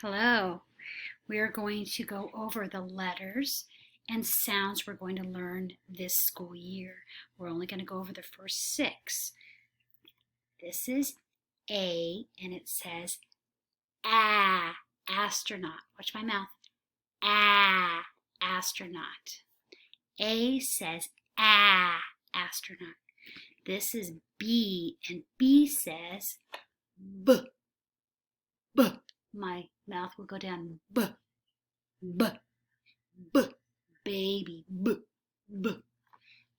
Hello. We are going to go over the letters and sounds we're going to learn this school year. We're only going to go over the first 6. This is A, and it says astronaut. Watch my mouth. Astronaut. A says astronaut. This is B, and B says b. My mouth will go down. B. Baby. B.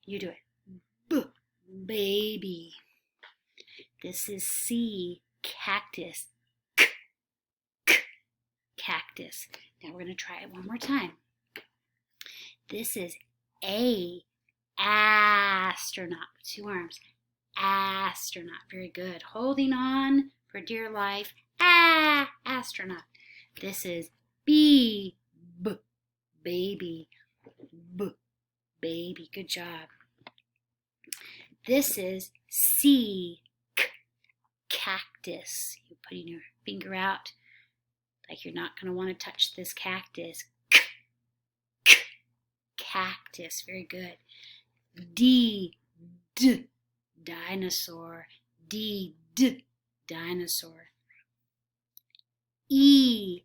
You do it. Baby. This is C. Cactus. Cactus. Now we're going to try it one more time. This is A. Astronaut. 2 arms. Astronaut. Very good. Holding on for dear life. Astronaut. This is B. Baby. Baby. Good job. This is C. Cactus. You're putting your finger out like you're not going to want to touch this cactus. Cactus. Very good. D. Dinosaur. D. Dinosaur. E.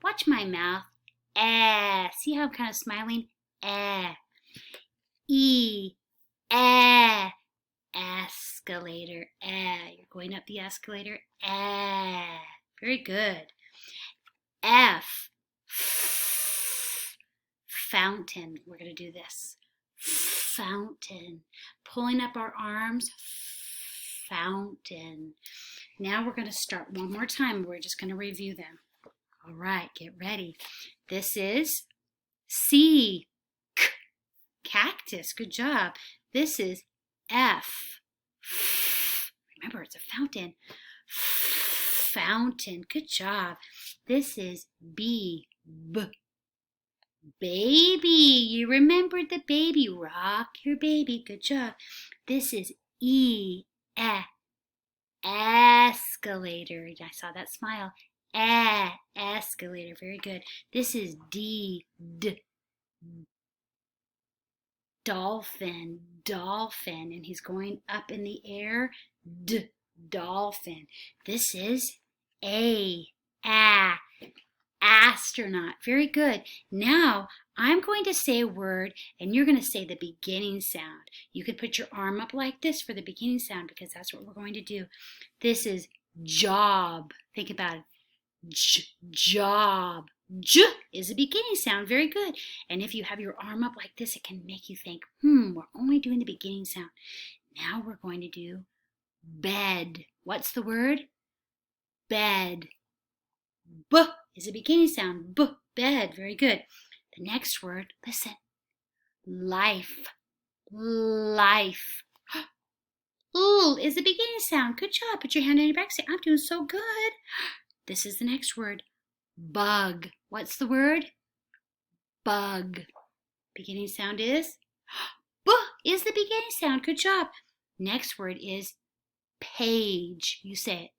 Watch my mouth. See how I'm kind of smiling? E. Escalator. You're going up the escalator. Very good. F. Fountain. We're going to do this. Fountain. Pulling up our arms. Fountain. Now we're going to start one more time. We're just going to review them. All right, get ready. This is C. Cactus. Good job. This is F. Remember, it's a fountain. Fountain. Good job. This is B. Baby. You remembered the baby. Rock your baby. Good job. This is E. Escalator. I saw that smile. Escalator. Very good. This is D. Dolphin. Dolphin. And he's going up in the air. Dolphin. This is A. Astronaut. Very good. Now I'm going to say a word and you're going to say the beginning sound. You can put your arm up like this for the beginning sound because that's what we're going to do. This is job. Think about it. Job. J is a beginning sound. Very good. And if you have your arm up like this, it can make you think, we're only doing the beginning sound. Now we're going to do bed. What's the word? Bed. B is a beginning sound. Bed. Very good. The next word, listen. Life. Life. Ooh is a beginning sound. Good job. Put your hand on your back. Say, I'm doing so good. This is the next word. Bug. What's the word? Bug. Beginning sound is? B is the beginning sound. Good job. Next word is page. You say it.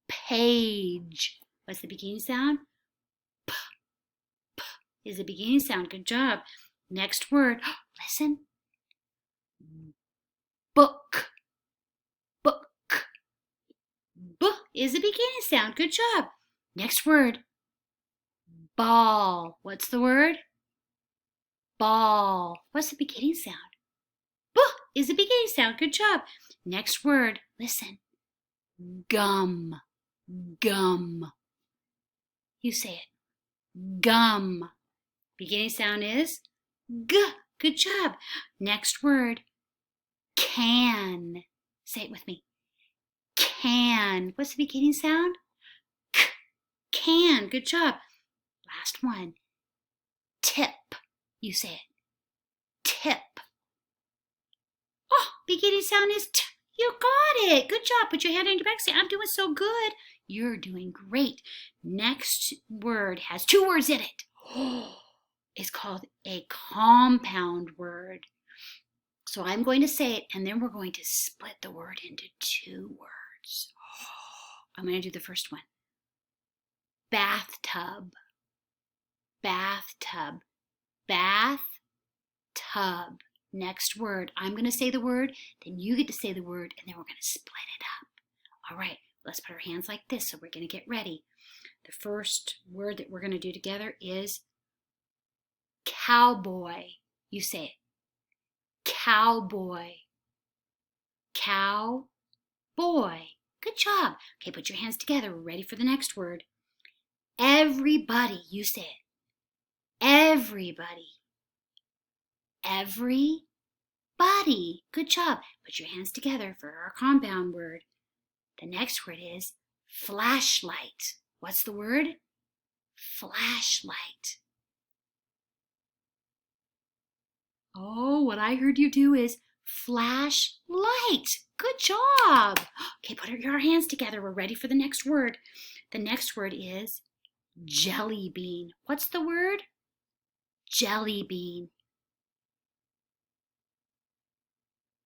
Page. What's the beginning sound? P is the beginning sound. Good job. Next word. Listen. Book. Book. B is the beginning sound. Good job. Next word. Ball. What's the word? Ball. What's the beginning sound? B is the beginning sound. Good job. Next word. Listen. Gum. Gum. You say it. Gum. Beginning sound is G. Good job. Next word. Can. Say it with me. Can. What's the beginning sound? K. Can. Good job. Last one. Tip. You say it. Tip. Oh, beginning sound is T. You got it. Good job. Put your hand on your back. Say, I'm doing so good. You're doing great. Next word has 2 words in it. It's called a compound word. So I'm going to say it, and then we're going to split the word into 2 words. I'm going to do the first one. bathtub, bathtub, bathtub. Next word. I'm going to say the word, then you get to say the word, and then we're going to split it up. All right, let's put our hands like this, so we're going to get ready. The first word that we're going to do together is cowboy. You say it. Cowboy. Cowboy. Good job. Okay, put your hands together. We're ready for the next word. Everybody. You say it. Everybody. Everybody. Good job. Put your hands together for our compound word. The next word is flashlight. What's the word? Flashlight. Oh, what I heard you do is flashlight. Good job. Okay, put your hands together. We're ready for the next word. The next word is jelly bean. What's the word? Jelly bean.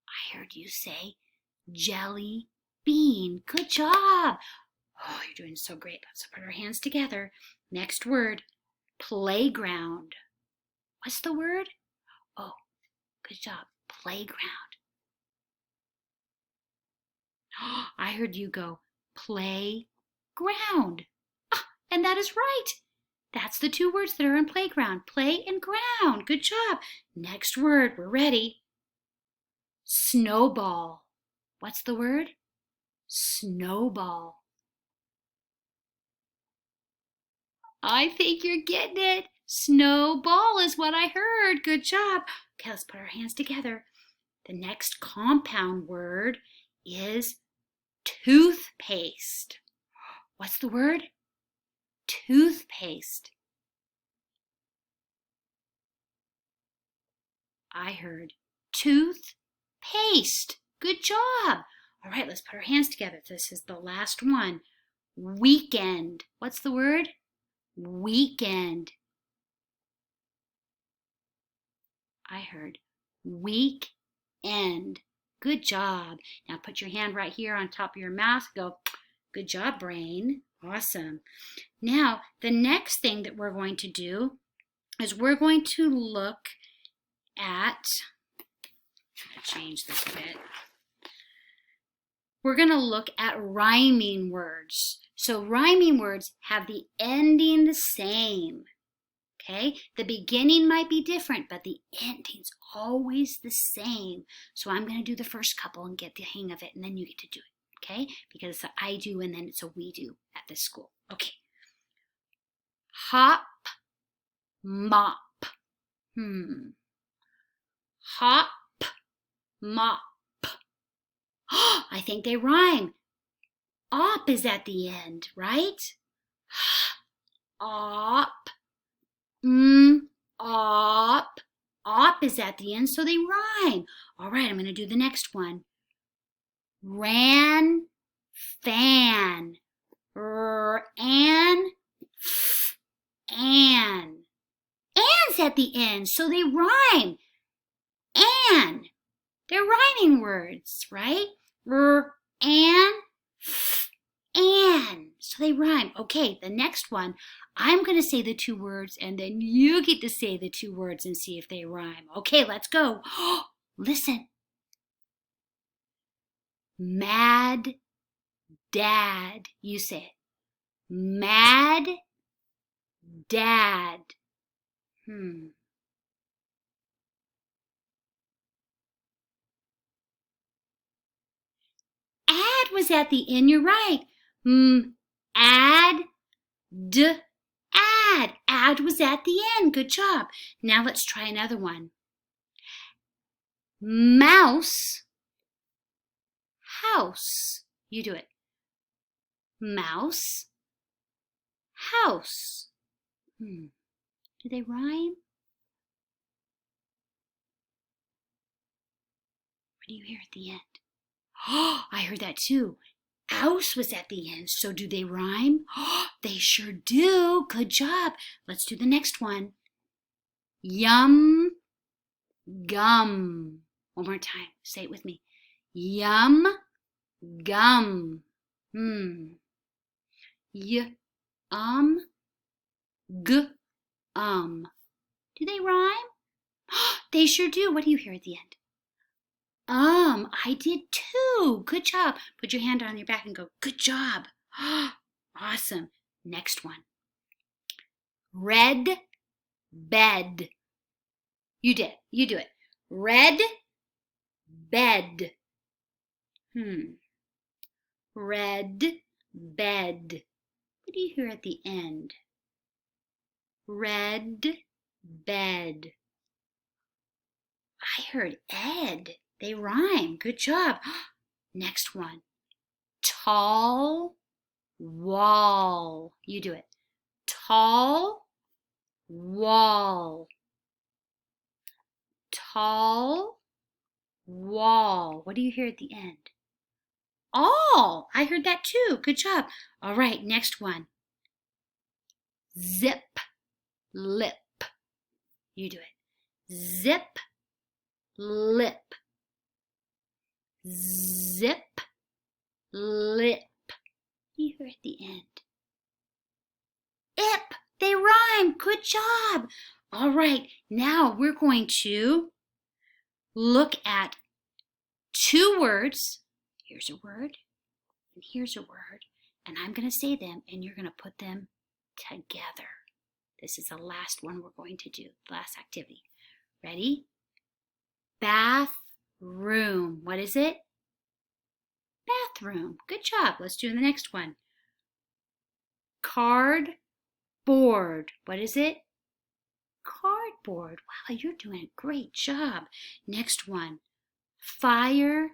I heard you say jelly bean. Good job. Oh, you're doing so great. Let's put our hands together. Next word, playground. What's the word? Oh, good job. Playground. Oh, I heard you go playground. And that is right. That's the two words that are in playground. Play and ground. Good job. Next word. We're ready. Snowball. What's the word? Snowball. I think you're getting it. Snowball is what I heard. Good job. Okay, let's put our hands together. The next compound word is toothpaste. What's the word? Toothpaste. I heard toothpaste. Good job. All right, let's put our hands together. This is the last one. Weekend. What's the word? Weekend. I heard weekend. Good job. Now put your hand right here on top of your mouth. Go, good job, brain. Awesome. Now, the next thing that we're going to do is we're going to look at, change this a bit. We're going to look at rhyming words. So rhyming words have the ending the same. Okay, the beginning might be different, but the ending's always the same. So I'm going to do the first couple and get the hang of it, and then you get to do it. Okay, because it's a I do and then it's a we do at this school. Okay. Hop, mop. Hop, mop. I think they rhyme. Op is at the end, right? Op. Op. Op is at the end, so they rhyme. All right, I'm going to do the next one. Ran, fan. An, an. An's at the end, so they rhyme. An. They're rhyming words, right? An, an. So they rhyme. Okay, the next one. I'm going to say the two words, and then you get to say the two words and see if they rhyme. Okay, let's go. Listen. Mad dad. You say it. Mad dad. Add was at the end. You're right. Add. Add. Add was at the end. Good job. Now let's try another one. Mouse. House. You do it. Mouse. House. Do they rhyme? What do you hear at the end? Oh, I heard that too. Ouse was at the end, so do they rhyme? Oh, they sure do. Good job. Let's do the next one. Yum, gum. One more time. Say it with me. Yum, gum. G, Do they rhyme? They sure do. What do you hear at the end? I did too. Good job. Put your hand on your back and go, good job. Awesome. Next one. Red bed. You did. You do it. Red bed. Red bed. What do you hear at the end? Red bed. I heard Ed. They rhyme. Good job. Next one. Tall wall. You do it. Tall wall. Tall wall. What do you hear at the end? All. I heard that too. Good job. All right, next one. Zip lip. You do it. Zip lip. Zip lip. You hear at the end. Ip. They rhyme. Good job. All right, now we're going to look at two words. Here's a word, and here's a word, and I'm going to say them, and you're going to put them together. This is the last one we're going to do, the last activity. Ready? Bathroom. What is it? Bathroom. Good job. Let's do the next one. Cardboard. What is it? Cardboard. Wow, you're doing a great job. Next one. Fireman.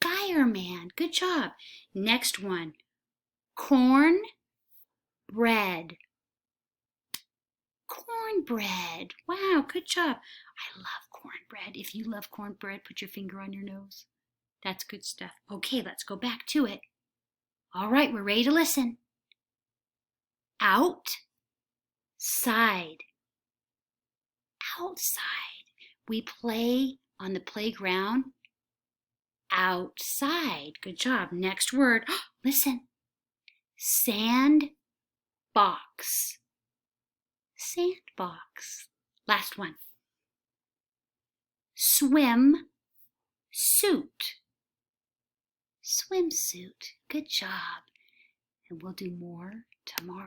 Fireman. Good job. Next one. Cornbread. Cornbread. Wow, good job. I love cornbread. If you love cornbread, put your finger on your nose. That's good stuff. Okay, let's go back to it. All right, we're ready to listen. Outside. Outside. We play on the playground outside. Good job. Next word. Listen. Sandbox. Sandbox. Last one. Swimsuit. Swimsuit. Good job. And we'll do more tomorrow.